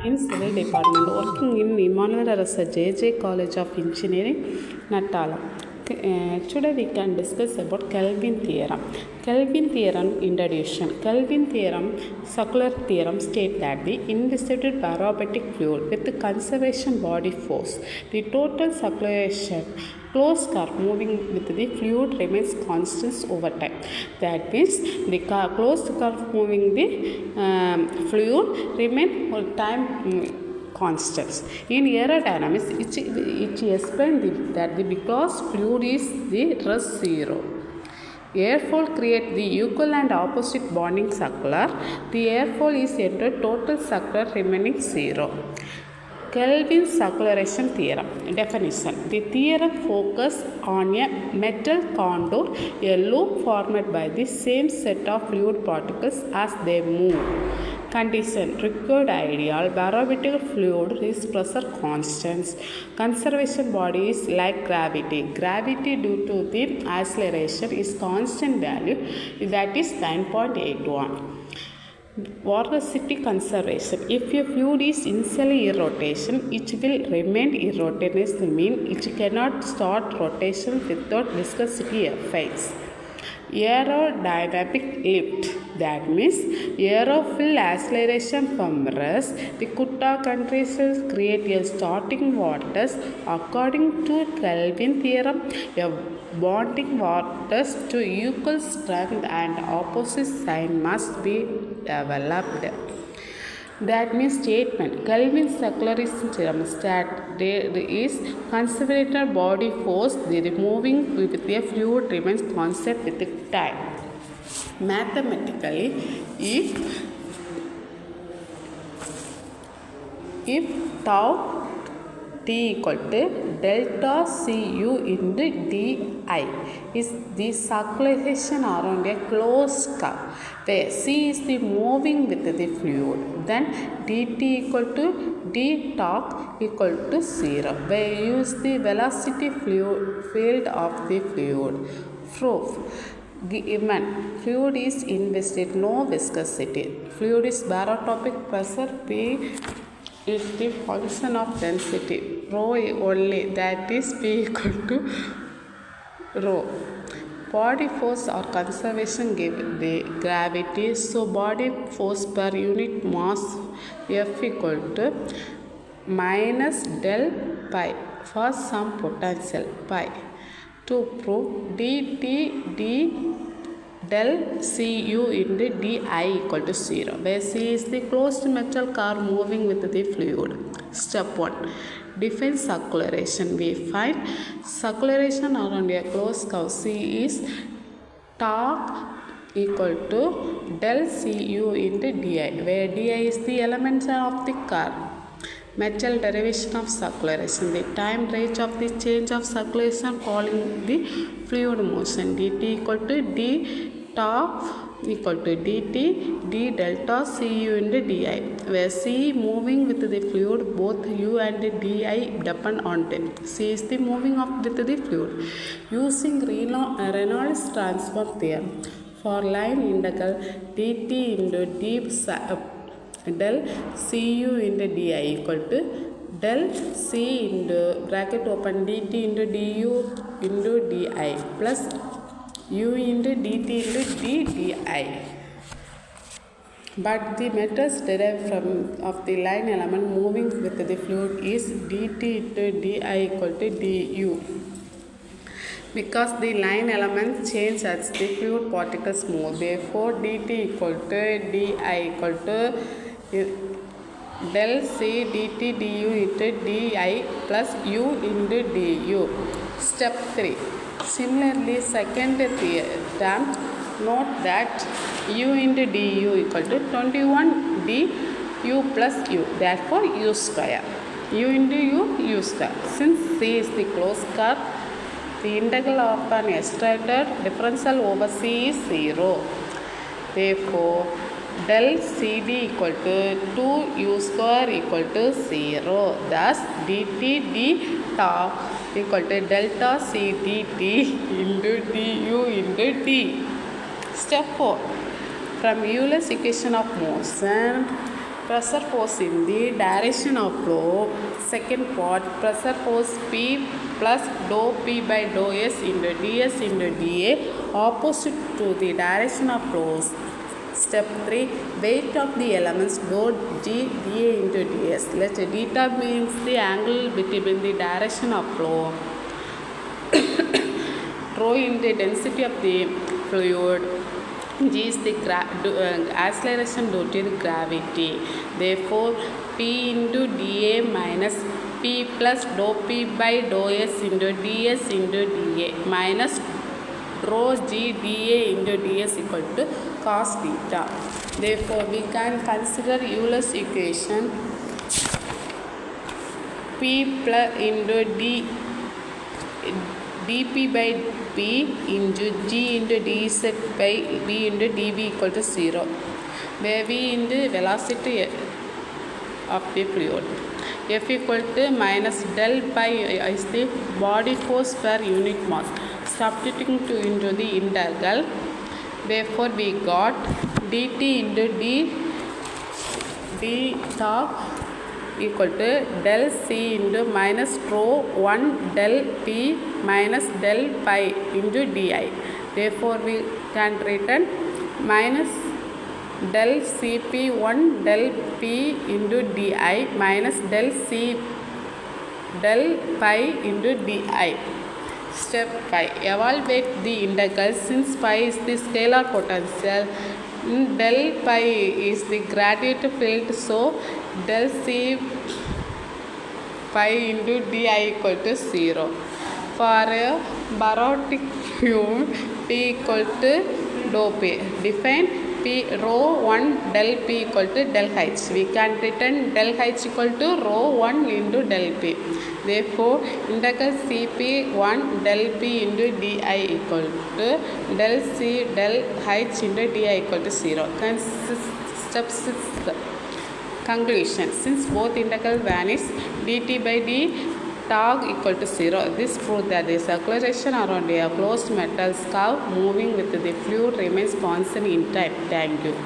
in Civil Department, working in Emmanuel Research JJ College of Engineering, Natala. Today we can discuss about Kelvin Theorem. Kelvin Theorem introduction. Kelvin Theorem, circular theorem, state that the invisible barometric fluid with the conservation body force, the total circulation closed curve moving with the fluid remains constant over time. That means the closed curve moving the fluid remain over time constants. In aerodynamics, it explained that because fluid is the rest zero. Airfoil creates the equal and opposite bonding circular. The airfoil is entered total circular remaining zero. Kelvin's circularization theorem. Definition. The theorem focuses on a metal contour, a loop formed by the same set of fluid particles as they move. Condition. Required ideal. Barometric fluid is pressure constants. Conservation body is like gravity. Gravity due to the acceleration is constant value, that is 9.81. Vorticity conservation. If a fluid is initially in rotation, it will remain in rotation, means it cannot start rotation without viscosity effects. Aerodynamic lift, that means aerofoil acceleration from rest. The Kutta countries create a starting vortex. According to Kelvin theorem, a bonding vortex to equal strength and opposite sign must be developed. That means statement. Kelvin's circularization theorem that there is conservative body force, the moving with a fluid remains constant with time. Mathematically, if tau T equal to delta Cu into di is the circulation around a closed curve where C is the moving with the fluid, then dt equal to d torque equal to 0 where U is the velocity field of the fluid. Proof. Given fluid is invested, no viscosity. Fluid is barotropic pressure, P is the function of density, rho only, that is P equal to rho. Body force or conservation give the gravity, so body force per unit mass F equal to minus del pi for some potential pi. To prove dt d del Cu into di equal to 0, where C is the closed metal car moving with the fluid. Step 1. Define circularization. We find circularization around a closed curve. C is torque equal to del Cu into di, where di is the element of the car. Metal derivation of circularization. The time rate of the change of circulation following the fluid motion. Dt equal to d torque equal to dt d delta Cu into di, where C moving with the fluid, both U and di depend on them. C is the moving of with the fluid. Using Reynolds transform theorem for line integral dt into d del Cu into di equal to del C into bracket open dt into du into di plus U into dt into d di. But the methods derived from of the line element moving with the fluid is dt into di equal to du, because the line elements change as the fluid particles move. Therefore, dt equal to di equal to del C dt du into di plus u into du. Step 3. Similarly, second term, note that u into du equal to 21 du plus u. Therefore, u square. U into u square. Since C is the closed curve, the integral of an extracted differential over C is 0. Therefore, del CD equal to 2u square equal to 0. Thus, dt d tau equal to delta C dt into du into d. Step 4. From Euler's equation of motion, Pressure force in the direction of flow. Second part, pressure force P plus dou P by dou S into ds into dA opposite to the direction of flow. Step 3, weight of the elements dou G dA into ds. Let theta means the angle between the direction of flow. Rho in the density of the fluid. G is the acceleration due to the gravity. Therefore, P into dA minus P plus dou P by dou S into ds into dA minus rho G dA into ds equal to cos theta. Therefore, we can consider Euler's equation P plus into dP by P into G into dz by V into dV equal to 0, where V into velocity of the fluid. F equal to minus del pi is the body force per unit mass. Substituting into the integral, therefore we got dt into d top equal to del C into minus rho 1 del P minus del pi into di. Therefore, we can written minus del Cp1 del P into di minus del C del pi into di. Step 5. Evaluate the integral. Since pi is the scalar potential, del pi is the graduate field, so del C pi into di equal to 0. For a barotic fluid, P equal to dou P. Define P rho 1 del P equal to del H. We can written del H equal to rho 1 into del P. Therefore, integral Cp1 del P into di equal to del C del H into di equal to 0. Step 6. Conclusion. Since both integral vanish, dt by d tau equal to 0. This proves that the acceleration around a closed metal curve moving with the fluid remains constant in time. Thank you.